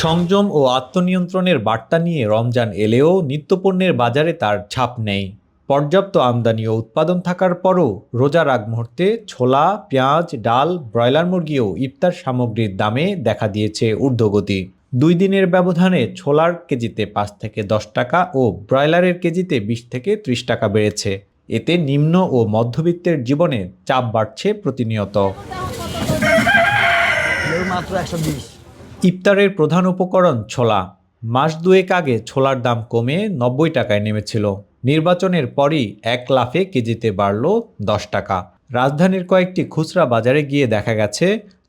সংযম ও আত্মনিয়ন্ত্রণের বার্তা নিয়ে রমজান এলেও নিত্যপণ্যের বাজারে তার ছাপ নেই। পর্যাপ্ত আমদানি ও উৎপাদন থাকার পরও রোজার আগ মুহূর্তে ছোলা, পেঁয়াজ, ডাল, ব্রয়লার মুরগি ও ইফতার সামগ্রীর দামে দেখা দিয়েছে ঊর্ধ্বগতি। 2 দিনের ব্যবধানে ছোলার কেজিতে 5 থেকে 10 টাকা ও ব্রয়লারের কেজিতে 20 থেকে 30 টাকা বেড়েছে। এতে নিম্ন ও মধ্যবিত্তের জীবনে চাপ বাড়ছে প্রতিনিয়ত। মাত্র 120। ইফতারের প্রধান উপকরণ ছোলা। মাস দুয়েক আগে ছোলার দাম কমে 90 টাকায় নেমেছিল। নির্বাচনের পরই এক লাফে কেজিতে বাড়ল 10 টাকা। রাজধানীর কয়েকটি খুচরা বাজারে গিয়ে দেখা গেছে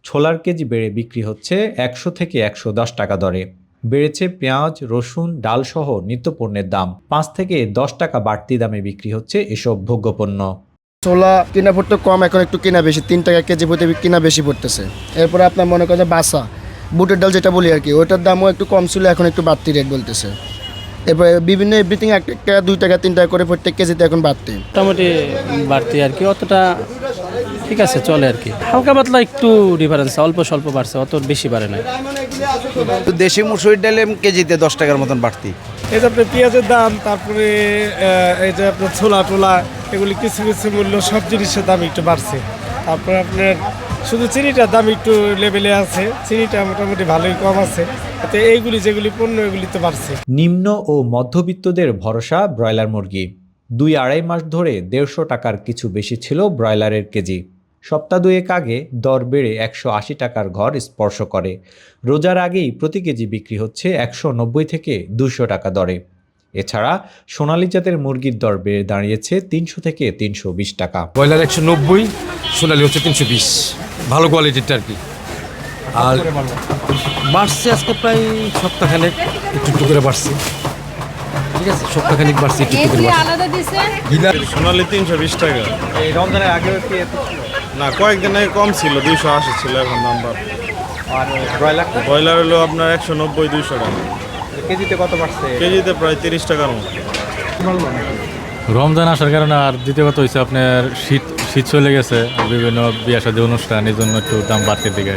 ছোলার কেজি বেড়ে বিক্রি হচ্ছে 100 থেকে 110 টাকা দরে। বেড়েছে পেঁয়াজ, রসুন, ডালসহ নিত্যপণ্যের দাম। 5 থেকে 10 টাকা বাড়তি দামে বিক্রি হচ্ছে এসব ভোগ্যপণ্য। ছোলা কিনা পড়তে কম, এখন একটু কিনা বেশি, 3 টাকা কেজি প্রতি কিনা বেশি পড়তেছে। এরপরে আপনার মনে করেন বাসা বুটের ডাল যেটা বলি আর কি, ওইটার দামও একটু কম ছিল, এখন একটু বাড়তি রেট বলতেছে। এরপরে বিভিন্ন এভরিথিং 1 টাকা 2 টাকা 3 টাকা করে প্রত্যেক কেজিতে এখন বাড়তি। মোটামুটি বাড়তি আর কি, অতটা ঠিক আছে, চলে আর কি। হালকা পাতলা একটু ডিফারেন্স, অল্প স্বল্প বাড়ছে, অত বেশি বাড়ে না। দেশি মুসুরির ডালে কেজিতে 10 টাকার মতন বাড়তি। এই যে আপনার পেঁয়াজের দাম, তারপরে এই যে আপনার ছোলা টোলা, এগুলি কিছু কিছু মূল্য সব জিনিসের দাম একটু বাড়ছে। তারপরে আপনার শুধু চিনিটার দাম একটু লেভেলে আছে, চিনিটা মোটামুটি ভালোই কম আছে। এতে এইগুলি যেগুলি পণ্য এগুলি তো বাড়ছে। নিম্ন ও মধ্যবিত্তদের ভরসা ব্রয়লার মুরগি। 2-2.5 মাস ধরে 150 টাকার কিছু বেশি ছিল ব্রয়লারের কেজি। সপ্তাহ দুয়েক আগে দর বেড়ে 180 টাকার ঘর স্পর্শ করে। রোজার আগেই প্রতি কেজি বিক্রি হচ্ছে 190 থেকে 200 টাকা দরে। এছাড়া সোনালী জাতের মুরগির দর বেড়ে দাঁড়িয়েছে 300 থেকে 320 টাকা। ব্রয়লার 190, সোনালি হচ্ছে 320, ভালো কোয়ালিটির আর কি। আর বাড়ছে আজকে প্রায় সপ্তাহখানেক, একটু একটু করে বাড়ছে। ঠিক আছে, সপ্তাহখানেক বাড়ছে, একটু একটু করে বাড়ছে। সোনালি 320 টাকা। এই রমজানের আগেও কি এত ছিল? না, কয়েকদিন আগে কম ছিল, 280 ছিল, এখন নাম্বার। আর ব্রয়লার ব্রয়লার হলো আপনার 190-200 টাকা কেজিতে কত বাড়ছে? কেজিতে প্রায় 30 টাকার মতো। রমজান আসার কারণে, আর দ্বিতীয় কথা হচ্ছে আপনার শীত চলে গেছে, বিভিন্ন বিয়ে শাদী অনুষ্ঠান, এই জন্য একটু দাম বাড়তে দিকে।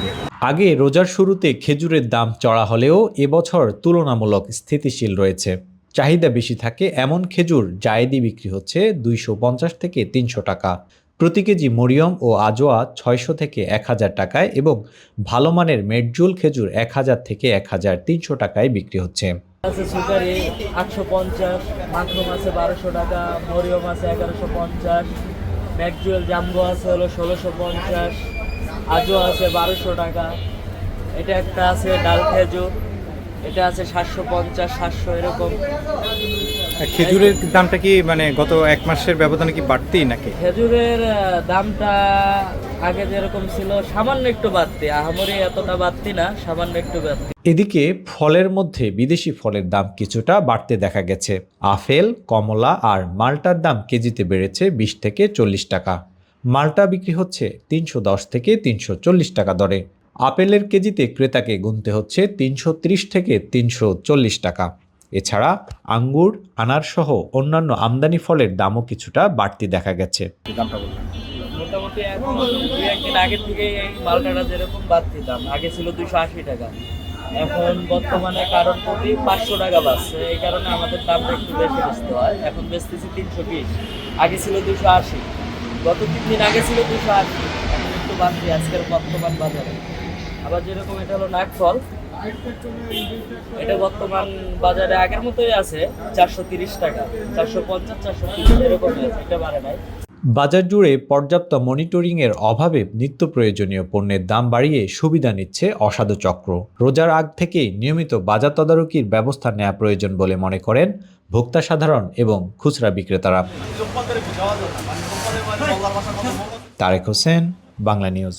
আগে রোজার শুরুতে খেজুরের দাম চড়া হলেও এবছর তুলনামূলক স্থিতিশীল রয়েছে। চাহিদা বেশি থাকে এমন খেজুর জায়েদি বিক্রি হচ্ছে 250 থেকে 300 টাকা। প্রতি কেজি মরিয়ম ও আজোয়া 600 থেকে 1000 টাকায় এবং ভালো মানের মেডজুল খেজুর 1000 থেকে 1300 টাকায় বিক্রি হচ্ছে। আছে সুপারি 850, মাখরুম আছে 1200 টাকা, মরিয়ম আছে 1150, ম্যাকজুয়েল জাম্বো আছে হলো 1650, আজও আছে 1200 টাকা। এটা একটা আছে ডাল খেজুর, এটা আছে 750, 700 এরকম। খেজুরের দামটা কি মানে গত 1 মাসের ব্যবধানে কি বাড়তি নাকি? খেজুরের দামটা আগে যেরকম ছিল সামান্য একটু বাড়তি, আহামরি এতটা বাড়তি না, সামান্য একটু বাড়তি। এদিকে ফলের মধ্যে বিদেশি ফলের দাম কিছুটা বাড়তে দেখা গেছে। আপেল, কমলা আর মাল্টার দাম কেজিতে বেড়েছে 20 থেকে 40 টাকা। মাল্টা বিক্রি হচ্ছে 310 থেকে 340 টাকা দরে। আপেলের কেজিতে ক্রেতাকে গুনতে হচ্ছে 330 থেকে 340 টাকা। এছাড়া আঙ্গুর, আনারসহ অন্যান্য আমদানি ফলের দামও কিছুটা বাড়তি দেখা গেছে। মোটামুটি এখন 2-1 দিন আগের থেকে এই মালটাটা যেরকম বাড়তি দাম, আগে ছিল 280 টাকা, এখন বর্তমানে কারণ প্রতি 500 টাকা বাড়ছে। এই কারণে আমাদের দামটা একটু বেশি বেচতে হয়। এখন বেচতেছি 320, আগে ছিল 280, গত 3 দিন আগে ছিল 280, এখন একটু বাড়তি আজকের বর্তমান বাজারে। আবার যেরকম এটা হলো নাকফল, এটা বর্তমান বাজারে আগের মতোই আছে 430 টাকা, 450, 430 এরকম আছে, এটা বাড়ে নাই। বাজার জুড়ে পর্যাপ্ত মনিটরিংয়ের অভাবে নিত্য প্রয়োজনীয় পণ্যের দাম বাড়িয়ে সুবিধা নিচ্ছে অসাধু চক্র। রোজার আগ থেকেই নিয়মিত বাজার তদারকির ব্যবস্থা নেওয়া প্রয়োজন বলে মনে করেন ভোক্তা সাধারণ এবং খুচরা বিক্রেতারা। তারেক হোসেন, বাংলা নিউজ।